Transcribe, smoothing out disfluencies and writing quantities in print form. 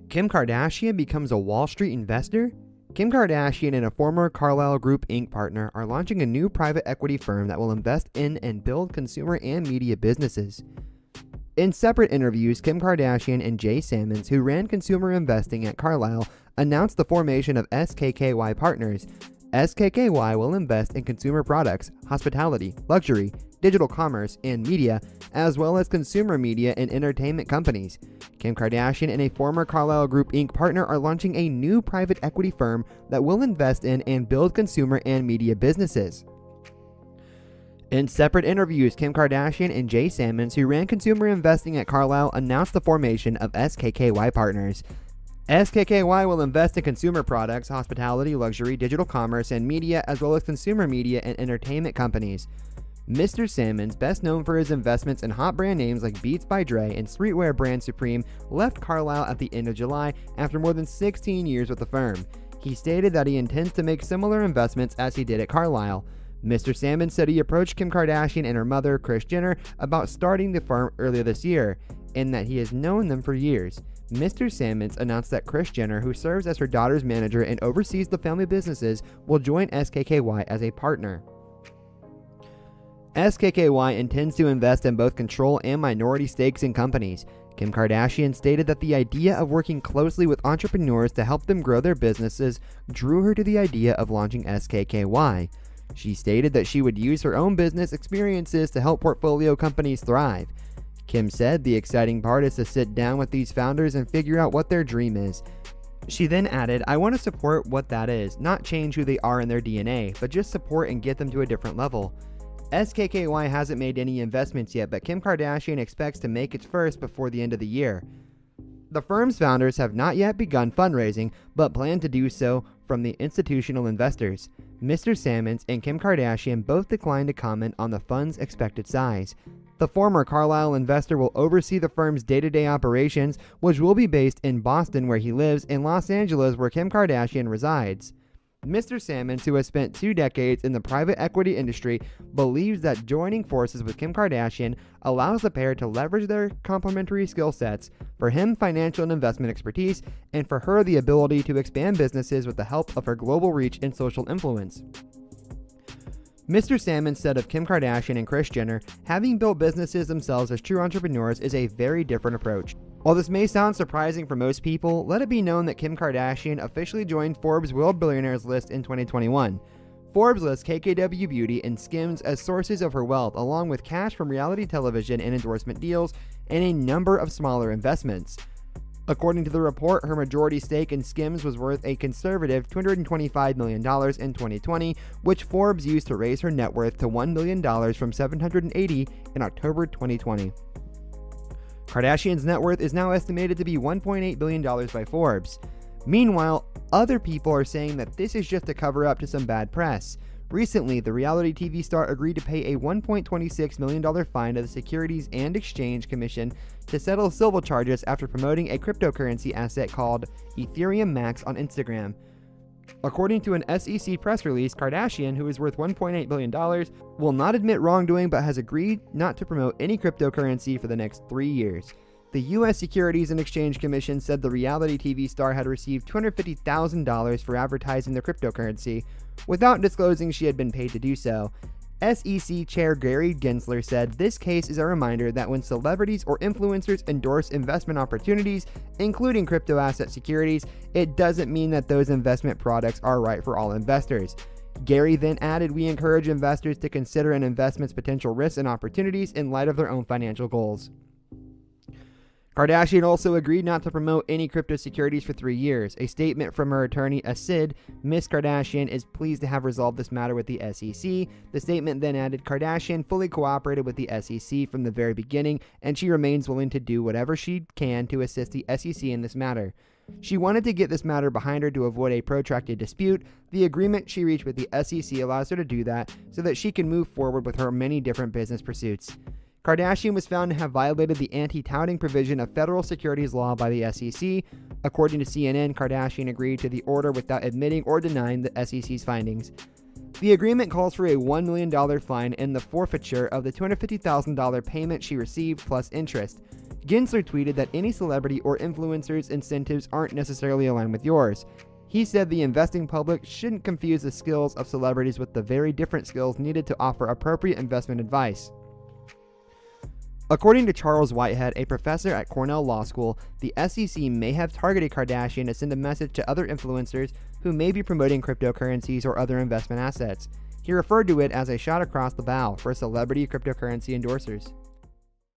Kim Kardashian becomes a Wall Street investor? Kim Kardashian and a former Carlyle Group Inc. partner are launching a new private equity firm that will invest in and build consumer and media businesses. In separate interviews, Kim Kardashian and Jay Sammons, who ran consumer investing at Carlyle, announced the formation of SKKY Partners. SKKY will invest in consumer products, hospitality, luxury, digital commerce, and media, as well as consumer media and entertainment companies. Kim Kardashian and a former Carlyle Group Inc. partner are launching a new private equity firm that will invest in and build consumer and media businesses. In separate interviews, Kim Kardashian and Jay Sammons, who ran consumer investing at Carlyle, announced the formation of SKKY Partners. SKKY will invest in consumer products, hospitality, luxury, digital commerce, and media, as well as consumer media and entertainment companies. Mr. Sammons, best known for his investments in hot brand names like Beats by Dre and streetwear brand Supreme, left Carlyle at the end of July after more than 16 years with the firm. He stated that he intends to make similar investments as he did at Carlyle. Mr. Sammons said he approached Kim Kardashian and her mother, Kris Jenner, about starting the firm earlier this year, and that he has known them for years. Mr. Sammons announced that Kris Jenner, who serves as her daughter's manager and oversees the family businesses, will join SKKY as a partner. SKKY intends to invest in both control and minority stakes in companies. Kim Kardashian stated that the idea of working closely with entrepreneurs to help them grow their businesses drew her to the idea of launching SKKY. She stated that she would use her own business experiences to help portfolio companies thrive. Kim said the exciting part is to sit down with these founders and figure out what their dream is. She then added, "I want to support what that is, not change who they are in their DNA, but just support and get them to a different level." SKKY hasn't made any investments yet, but Kim Kardashian expects to make its first before the end of the year. The firm's founders have not yet begun fundraising, but plan to do so from the institutional investors. Mr. Sammons and Kim Kardashian both declined to comment on the fund's expected size. The former Carlyle investor will oversee the firm's day-to-day operations, which will be based in Boston, where he lives, and Los Angeles, where Kim Kardashian resides. Mr. Sammons, who has spent 2 decades in the private equity industry, believes that joining forces with Kim Kardashian allows the pair to leverage their complementary skill sets, for him financial and investment expertise, and for her the ability to expand businesses with the help of her global reach and social influence. Mr. Sammons said of Kim Kardashian and Kris Jenner, having built businesses themselves as true entrepreneurs is a very different approach. While this may sound surprising for most people, let it be known that Kim Kardashian officially joined Forbes' World Billionaires list in 2021. Forbes lists KKW Beauty and Skims as sources of her wealth, along with cash from reality television and endorsement deals, and a number of smaller investments. According to the report, her majority stake in Skims was worth a conservative $225 million in 2020, which Forbes used to raise her net worth to $1 million from $780 in October 2020. Kardashian's net worth is now estimated to be $1.8 billion by Forbes. Meanwhile, other people are saying that this is just a cover-up to some bad press. Recently, the reality TV star agreed to pay a $1.26 million fine to the Securities and Exchange Commission to settle civil charges after promoting a cryptocurrency asset called Ethereum Max on Instagram. According to an SEC press release, Kardashian, who is worth $1.8 billion, will not admit wrongdoing but has agreed not to promote any cryptocurrency for the next 3 years. The U.S. Securities and Exchange Commission said the reality TV star had received $250,000 for advertising the cryptocurrency, without disclosing she had been paid to do so. SEC Chair Gary Gensler said, "This case is a reminder that when celebrities or influencers endorse investment opportunities, including crypto asset securities, it doesn't mean that those investment products are right for all investors." Gary then added, "We encourage investors to consider an investment's potential risks and opportunities in light of their own financial goals." Kardashian also agreed not to promote any crypto securities for 3 years. A statement from her attorney, Asid, Ms. Kardashian is pleased to have resolved this matter with the SEC. The statement then added, "Kardashian fully cooperated with the SEC from the very beginning, and she remains willing to do whatever she can to assist the SEC in this matter. She wanted to get this matter behind her to avoid a protracted dispute. The agreement she reached with the SEC allows her to do that so that she can move forward with her many different business pursuits." Kardashian was found to have violated the anti-touting provision of federal securities law by the SEC. According to CNN, Kardashian agreed to the order without admitting or denying the SEC's findings. The agreement calls for a $1 million fine and the forfeiture of the $250,000 payment she received plus interest. Gensler tweeted that any celebrity or influencer's incentives aren't necessarily aligned with yours. He said the investing public shouldn't confuse the skills of celebrities with the very different skills needed to offer appropriate investment advice. According to Charles Whitehead, a professor at Cornell Law School, the SEC may have targeted Kardashian to send a message to other influencers who may be promoting cryptocurrencies or other investment assets. He referred to it as a shot across the bow for celebrity cryptocurrency endorsers.